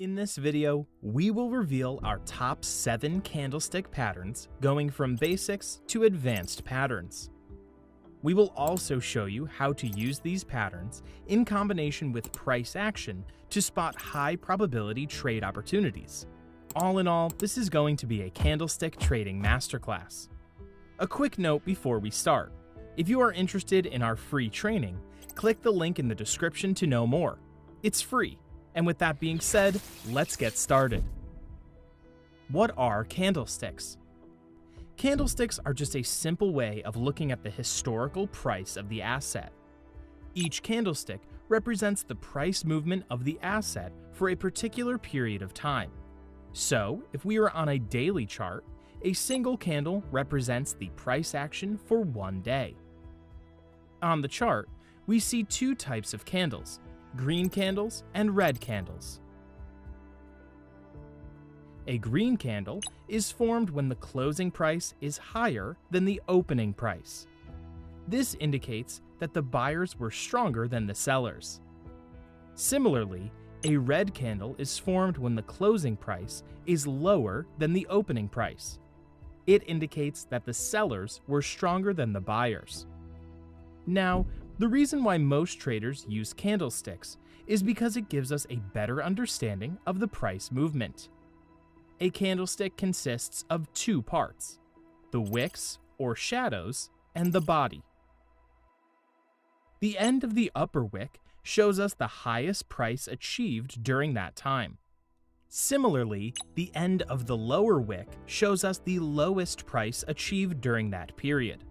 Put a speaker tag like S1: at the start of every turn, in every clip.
S1: In this video, we will reveal our top 7 candlestick patterns going from basics to advanced patterns. We will also show you how to use these patterns in combination with price action to spot high probability trade opportunities. All in all, this is going to be a candlestick trading masterclass. A quick note before we start. If you are interested in our free training, click the link in the description to know more. It's free. And with that being said, let's get started. What are candlesticks? Candlesticks are just a simple way of looking at the historical price of the asset. Each candlestick represents the price movement of the asset for a particular period of time. So, if we are on a daily chart, a single candle represents the price action for one day. On the chart, we see two types of candles: green candles and red candles. A green candle is formed when the closing price is higher than the opening price. This indicates that the buyers were stronger than the sellers. Similarly, a red candle is formed when the closing price is lower than the opening price. It indicates that the sellers were stronger than the buyers. Now, the reason why most traders use candlesticks is because it gives us a better understanding of the price movement. A candlestick consists of two parts: the wicks, or shadows, and the body. The end of the upper wick shows us the highest price achieved during that time. Similarly, the end of the lower wick shows us the lowest price achieved during that period.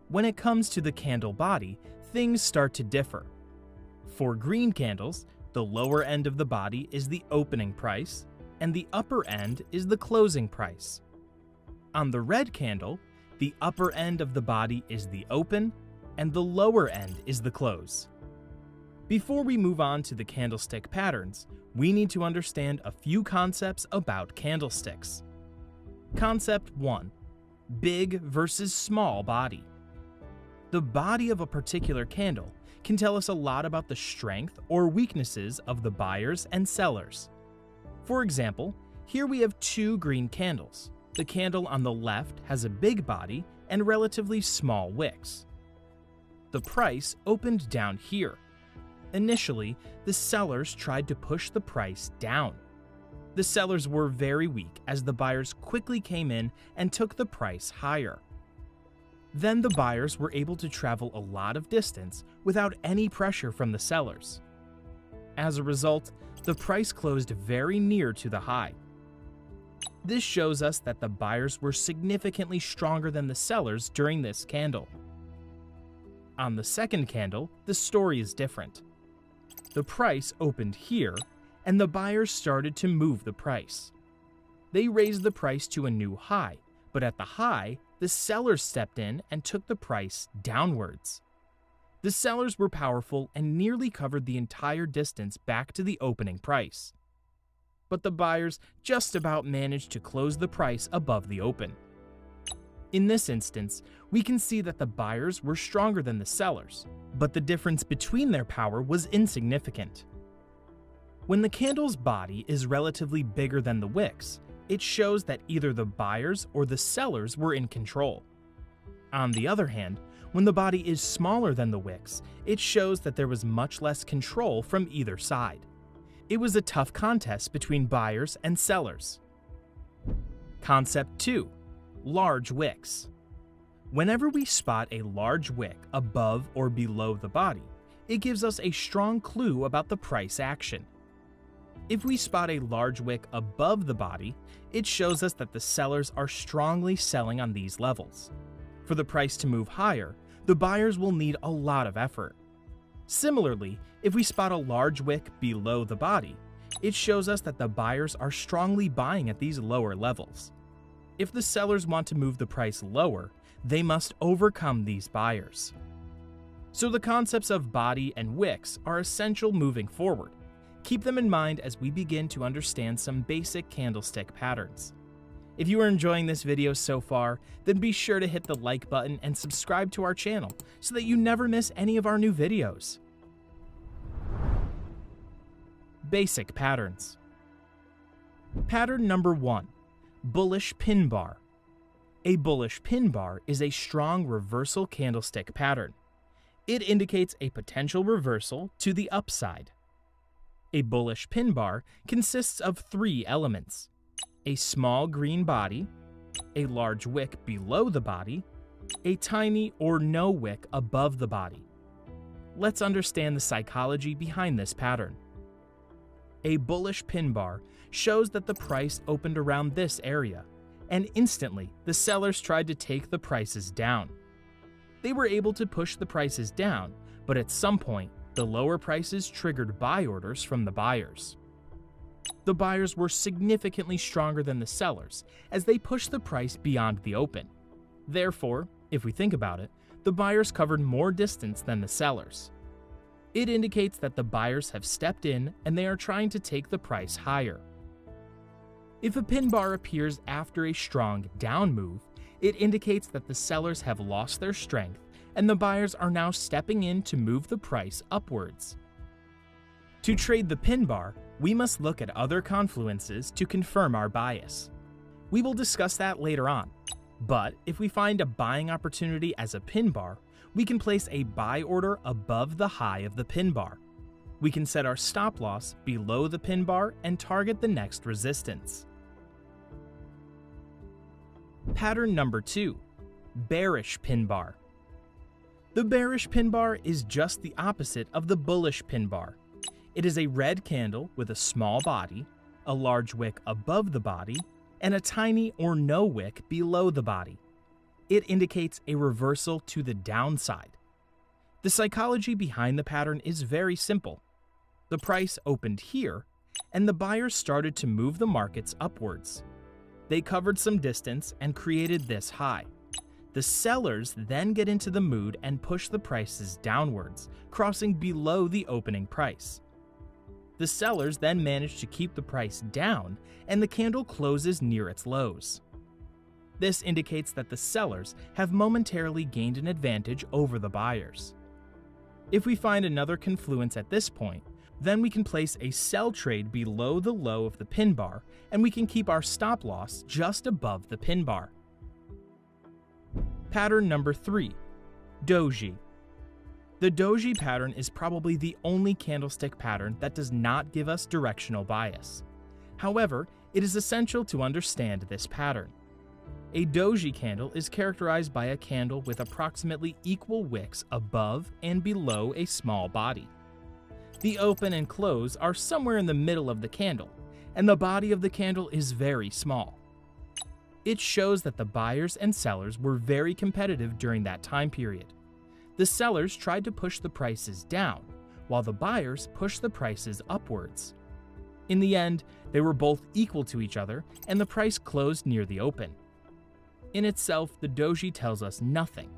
S1: When it comes to the candle body, things start to differ. For green candles, the lower end of the body is the opening price, and the upper end is the closing price. On the red candle, the upper end of the body is the open, and the lower end is the close. Before we move on to the candlestick patterns, we need to understand a few concepts about candlesticks. Concept 1: big versus small body. The body of a particular candle can tell us a lot about the strength or weaknesses of the buyers and sellers. For example, here we have two green candles. The candle on the left has a big body and relatively small wicks. The price opened down here. Initially, the sellers tried to push the price down. The sellers were very weak as the buyers quickly came in and took the price higher. Then the buyers were able to travel a lot of distance without any pressure from the sellers. As a result, the price closed very near to the high. This shows us that the buyers were significantly stronger than the sellers during this candle. On the second candle, the story is different. The price opened here, and the buyers started to move the price. They raised the price to a new high, but at the high, the sellers stepped in and took the price downwards. The sellers were powerful and nearly covered the entire distance back to the opening price. But the buyers just about managed to close the price above the open. In this instance, we can see that the buyers were stronger than the sellers, but the difference between their power was insignificant. When the candle's body is relatively bigger than the wicks, it shows that either the buyers or the sellers were in control. On the other hand, when the body is smaller than the wicks, it shows that there was much less control from either side. It was a tough contest between buyers and sellers. Concept 2: large wicks. Whenever we spot a large wick above or below the body, it gives us a strong clue about the price action. If we spot a large wick above the body, it shows us that the sellers are strongly selling on these levels. For the price to move higher, the buyers will need a lot of effort. Similarly, if we spot a large wick below the body, it shows us that the buyers are strongly buying at these lower levels. If the sellers want to move the price lower, they must overcome these buyers. So the concepts of body and wicks are essential moving forward. Keep them in mind as we begin to understand some basic candlestick patterns. If you are enjoying this video so far, then be sure to hit the like button and subscribe to our channel so that you never miss any of our new videos. Basic patterns. Pattern number 1. Bullish pin bar. A bullish pin bar is a strong reversal candlestick pattern. It indicates a potential reversal to the upside. A bullish pin bar consists of 3 elements: a small green body, a large wick below the body, a tiny or no wick above the body. Let's understand the psychology behind this pattern. A bullish pin bar shows that the price opened around this area, and instantly the sellers tried to take the prices down. They were able to push the prices down, but at some point, the lower prices triggered buy orders from the buyers. The buyers were significantly stronger than the sellers as they pushed the price beyond the open. Therefore, if we think about it, the buyers covered more distance than the sellers. It indicates that the buyers have stepped in and they are trying to take the price higher. If a pin bar appears after a strong down move, it indicates that the sellers have lost their strength and the buyers are now stepping in to move the price upwards. To trade the pin bar, we must look at other confluences to confirm our bias. We will discuss that later on, but if we find a buying opportunity as a pin bar, we can place a buy order above the high of the pin bar. We can set our stop loss below the pin bar and target the next resistance. Pattern number 2. Bearish pin bar. The bearish pin bar is just the opposite of the bullish pin bar. It is a red candle with a small body, a large wick above the body, and a tiny or no wick below the body. It indicates a reversal to the downside. The psychology behind the pattern is very simple. The price opened here, and the buyers started to move the markets upwards. They covered some distance and created this high. The sellers then get into the mood and push the prices downwards, crossing below the opening price. The sellers then manage to keep the price down, and the candle closes near its lows. This indicates that the sellers have momentarily gained an advantage over the buyers. If we find another confluence at this point, then we can place a sell trade below the low of the pin bar, and we can keep our stop loss just above the pin bar. Pattern number 3. Doji. The doji pattern is probably the only candlestick pattern that does not give us directional bias. However, it is essential to understand this pattern. A doji candle is characterized by a candle with approximately equal wicks above and below a small body. The open and close are somewhere in the middle of the candle, and the body of the candle is very small. It shows that the buyers and sellers were very competitive during that time period. The sellers tried to push the prices down, while the buyers pushed the prices upwards. In the end, they were both equal to each other, and the price closed near the open. In itself, the doji tells us nothing.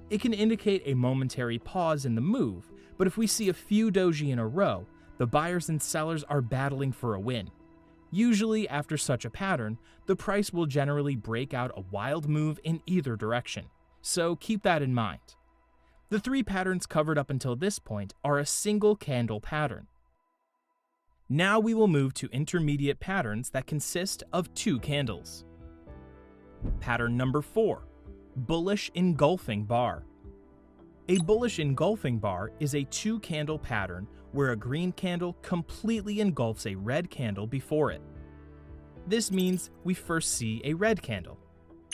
S1: It can indicate a momentary pause in the move, but if we see a few doji in a row, the buyers and sellers are battling for a win. Usually, after such a pattern, the price will generally break out a wild move in either direction, so keep that in mind. The 3 patterns covered up until this point are a single candle pattern. Now we will move to intermediate patterns that consist of 2 candles. Pattern number 4. Bullish engulfing bar. A bullish engulfing bar is a 2-candle pattern where a green candle completely engulfs a red candle before it. This means we first see a red candle.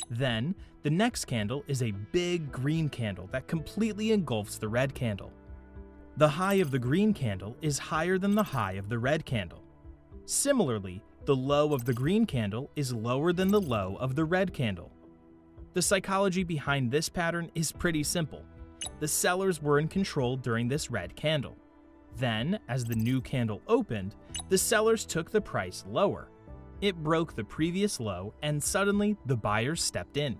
S1: Then, the next candle is a big green candle that completely engulfs the red candle. The high of the green candle is higher than the high of the red candle. Similarly, the low of the green candle is lower than the low of the red candle. The psychology behind this pattern is pretty simple. The sellers were in control during this red candle. Then, as the new candle opened, the sellers took the price lower. It broke the previous low, and suddenly the buyers stepped in.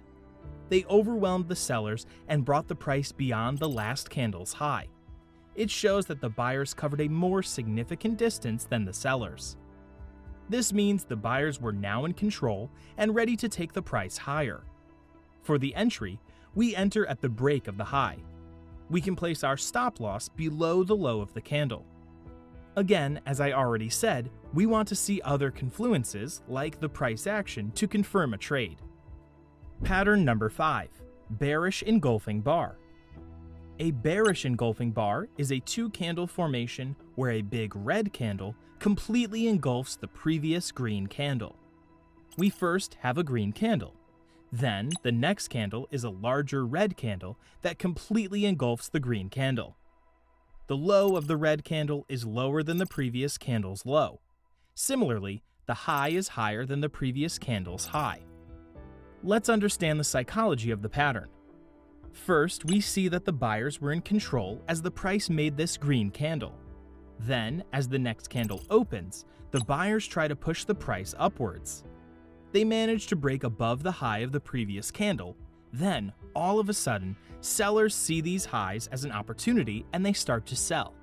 S1: They overwhelmed the sellers and brought the price beyond the last candle's high. It shows that the buyers covered a more significant distance than the sellers. This means the buyers were now in control and ready to take the price higher. For the entry, we enter at the break of the high. We can place our stop loss below the low of the candle. Again, as I already said, we want to see other confluences, like the price action, to confirm a trade. Pattern number 5. Bearish engulfing bar. A bearish engulfing bar is a two-candle formation where a big red candle completely engulfs the previous green candle. We first have a green candle. Then, the next candle is a larger red candle that completely engulfs the green candle. The low of the red candle is lower than the previous candle's low. Similarly, the high is higher than the previous candle's high. Let's understand the psychology of the pattern. First, we see that the buyers were in control as the price made this green candle. Then, as the next candle opens, the buyers try to push the price upwards. They manage to break above the high of the previous candle. Then, all of a sudden, sellers see these highs as an opportunity and they start to sell.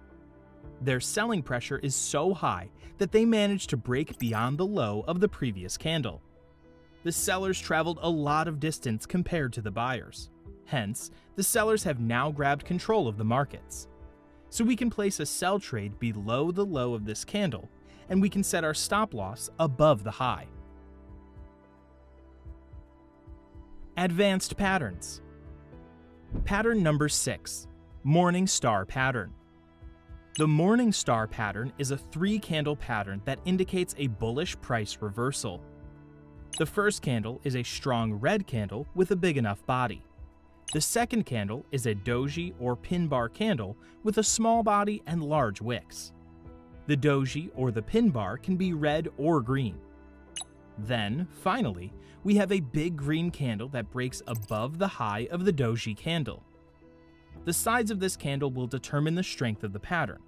S1: Their selling pressure is so high that they manage to break beyond the low of the previous candle. The sellers traveled a lot of distance compared to the buyers. Hence, the sellers have now grabbed control of the markets. So we can place a sell trade below the low of this candle, and we can set our stop loss above the high. Advanced patterns. Pattern number 6. Morning Star Pattern. The Morning Star pattern is a 3-candle pattern that indicates a bullish price reversal. The first candle is a strong red candle with a big enough body. The second candle is a doji or pin bar candle with a small body and large wicks. The doji or the pin bar can be red or green. Then, finally, we have a big green candle that breaks above the high of the doji candle. The size of this candle will determine the strength of the pattern.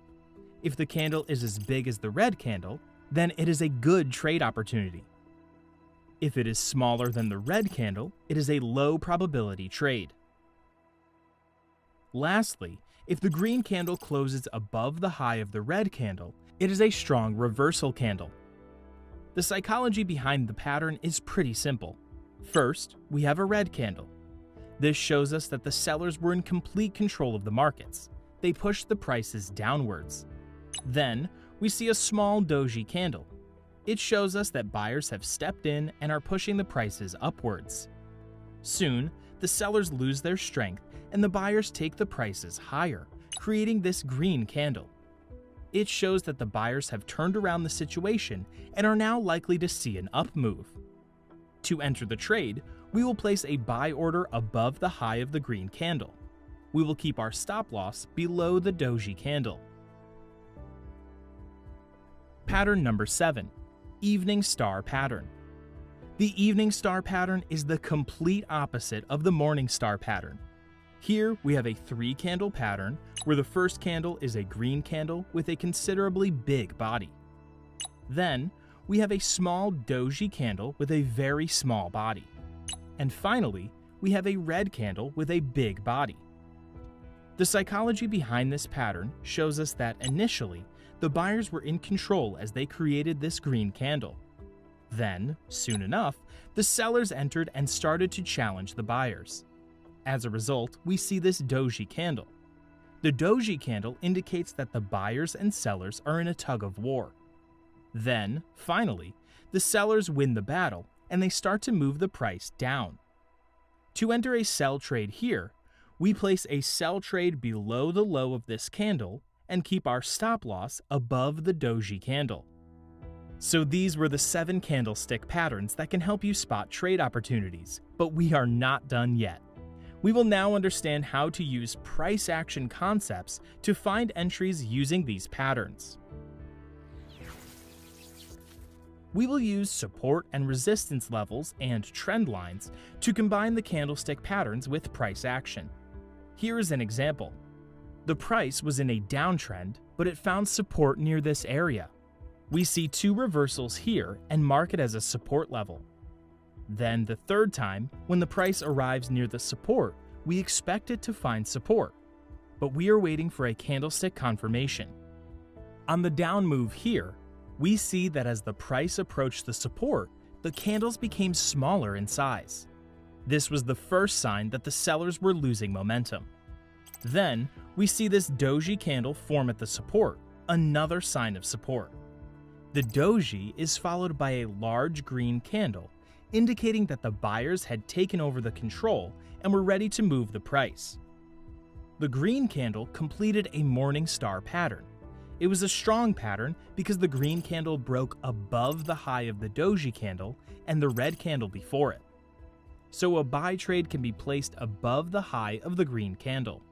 S1: If the candle is as big as the red candle, then it is a good trade opportunity. If it is smaller than the red candle, it is a low probability trade. Lastly, if the green candle closes above the high of the red candle, it is a strong reversal candle. The psychology behind the pattern is pretty simple. First, we have a red candle. This shows us that the sellers were in complete control of the markets. They pushed the prices downwards. Then, we see a small doji candle. It shows us that buyers have stepped in and are pushing the prices upwards. Soon, the sellers lose their strength and the buyers take the prices higher, creating this green candle. It shows that the buyers have turned around the situation and are now likely to see an up move. To enter the trade, we will place a buy order above the high of the green candle. We will keep our stop loss below the doji candle. Pattern number 7. Evening Star Pattern. The Evening Star pattern is the complete opposite of the Morning Star pattern. Here we have a 3-candle pattern where the first candle is a green candle with a considerably big body. Then we have a small doji candle with a very small body. And finally, we have a red candle with a big body. The psychology behind this pattern shows us that initially, the buyers were in control as they created this green candle. Then, soon enough, the sellers entered and started to challenge the buyers. As a result, we see this doji candle. The doji candle indicates that the buyers and sellers are in a tug of war. Then, finally, the sellers win the battle and they start to move the price down. To enter a sell trade here, we place a sell trade below the low of this candle and keep our stop loss above the doji candle. So these were the 7 candlestick patterns that can help you spot trade opportunities, but we are not done yet. We will now understand how to use price action concepts to find entries using these patterns. We will use support and resistance levels and trend lines to combine the candlestick patterns with price action. Here is an example. The price was in a downtrend, but it found support near this area. We see 2 reversals here and mark it as a support level. Then the third time, when the price arrives near the support, we expect it to find support, but we are waiting for a candlestick confirmation. On the down move here, we see that as the price approached the support, the candles became smaller in size. This was the first sign that the sellers were losing momentum. Then, we see this doji candle form at the support, another sign of support. The doji is followed by a large green candle, indicating that the buyers had taken over the control and were ready to move the price. The green candle completed a morning star pattern. It was a strong pattern because the green candle broke above the high of the doji candle and the red candle before it. So a buy trade can be placed above the high of the green candle.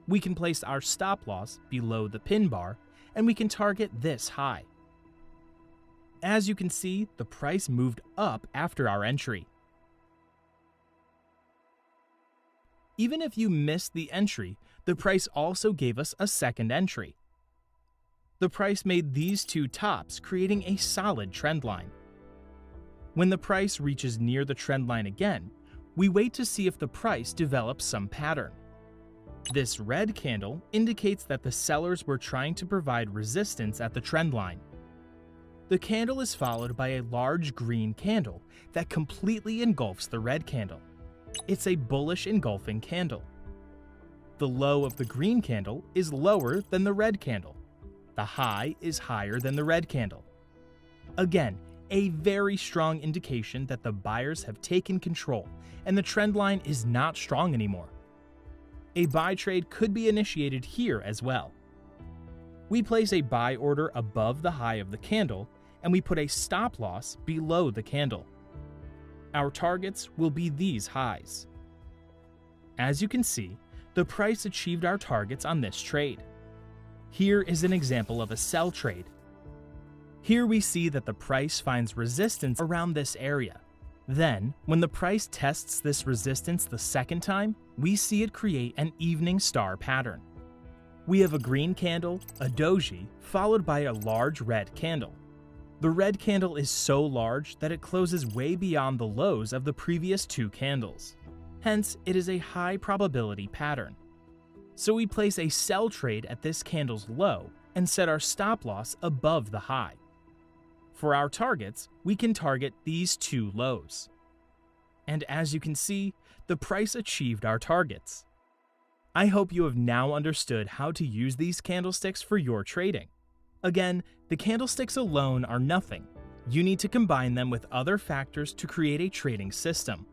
S1: We can place our stop loss below the pin bar, and we can target this high. As you can see, the price moved up after our entry. Even if you missed the entry, the price also gave us a second entry. The price made these two tops, creating a solid trend line. When the price reaches near the trend line again, we wait to see if the price develops some pattern. This red candle indicates that the sellers were trying to provide resistance at the trend line. The candle is followed by a large green candle that completely engulfs the red candle. It's a bullish engulfing candle. The low of the green candle is lower than the red candle. The high is higher than the red candle. Again, a very strong indication that the buyers have taken control and the trend line is not strong anymore. A buy trade could be initiated here as well. We place a buy order above the high of the candle and we put a stop loss below the candle. Our targets will be these highs. As you can see, the price achieved our targets on this trade. Here is an example of a sell trade. Here we see that the price finds resistance around this area. Then, when the price tests this resistance the second time, we see it create an evening star pattern. We have a green candle, a doji, followed by a large red candle. The red candle is so large that it closes way beyond the lows of the previous two candles. Hence, it is a high probability pattern. So we place a sell trade at this candle's low and set our stop loss above the high. For our targets, we can target these two lows. And as you can see, the price achieved our targets. I hope you have now understood how to use these candlesticks for your trading. Again, the candlesticks alone are nothing. You need to combine them with other factors to create a trading system.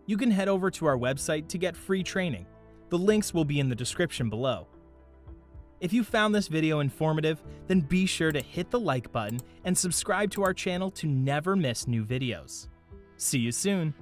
S1: You can head over to our website to get free training. The links will be in the description below. If you found this video informative, then be sure to hit the like button and subscribe to our channel to never miss new videos. See you soon!